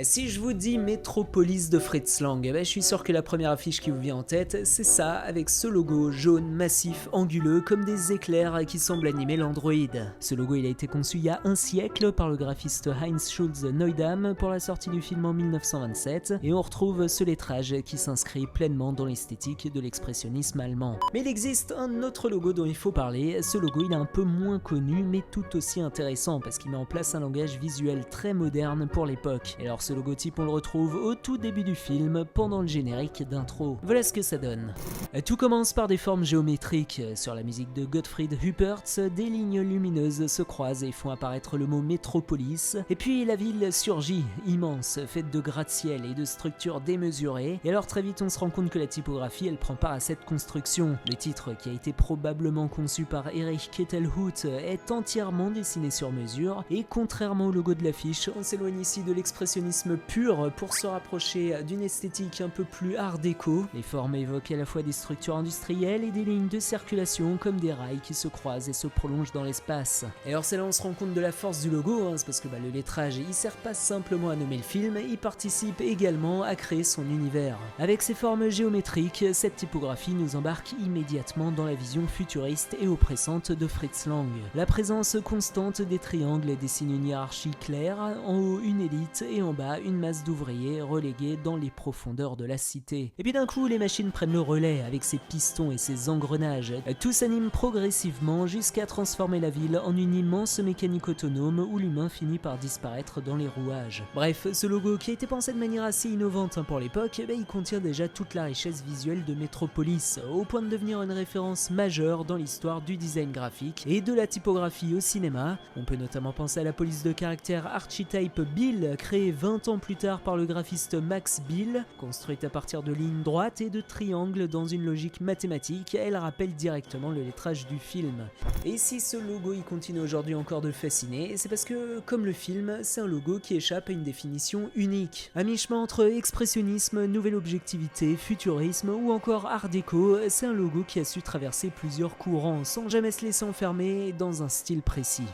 Si je vous dis Métropolis de Fritz Lang, je suis sûr que la première affiche qui vous vient en tête, c'est ça, avec ce logo jaune, massif, anguleux, comme des éclairs qui semblent animer l'Android. Ce logo il a été conçu il y a un siècle par le graphiste Heinz Schulze Neudam pour la sortie du film en 1927, et on retrouve ce lettrage qui s'inscrit pleinement dans l'esthétique de l'expressionnisme allemand. Mais il existe un autre logo dont il faut parler, ce logo il est un peu moins connu mais tout aussi intéressant parce qu'il met en place un langage visuel très moderne pour l'époque. Et alors ce logotype on le retrouve au tout début du film, pendant le générique d'intro. Voilà ce que ça donne. Tout commence par des formes géométriques. Sur la musique de Gottfried Huppertz, des lignes lumineuses se croisent et font apparaître le mot métropolis. Et puis la ville surgit, immense, faite de gratte-ciel et de structures démesurées. Et alors très vite on se rend compte que la typographie elle prend part à cette construction. Le titre, qui a été probablement conçu par Erich Kettelhut, est entièrement dessiné sur mesure. Et contrairement au logo de l'affiche, on s'éloigne ici de l'expressionnisme pur pour se rapprocher d'une esthétique un peu plus art déco. Les formes évoquent à la fois des structures industrielles et des lignes de circulation comme des rails qui se croisent et se prolongent dans l'espace. Et alors c'est là où on se rend compte de la force du logo, c'est parce que le lettrage il sert pas simplement à nommer le film, il participe également à créer son univers. Avec ses formes géométriques, cette typographie nous embarque immédiatement dans la vision futuriste et oppressante de Fritz Lang. La présence constante des triangles dessine une hiérarchie claire, en haut une élite et en bas une masse d'ouvriers relégués dans les profondeurs de la cité. Et puis d'un coup les machines prennent le relais avec ses pistons et ses engrenages. Tout s'anime progressivement jusqu'à transformer la ville en une immense mécanique autonome où l'humain finit par disparaître dans les rouages. Bref, ce logo qui a été pensé de manière assez innovante pour l'époque, il contient déjà toute la richesse visuelle de Metropolis, au point de devenir une référence majeure dans l'histoire du design graphique et de la typographie au cinéma. On peut notamment penser à la police de caractère Archetype Bill, créée 20 ans plus tard par le graphiste Max Bill. Construite à partir de lignes droites et de triangles dans une logique mathématique, elle rappelle directement le lettrage du film. Et si ce logo il continue aujourd'hui encore de fasciner, c'est parce que, comme le film, c'est un logo qui échappe à une définition unique. À mi-chemin entre expressionnisme, nouvelle objectivité, futurisme ou encore art déco, c'est un logo qui a su traverser plusieurs courants sans jamais se laisser enfermer dans un style précis.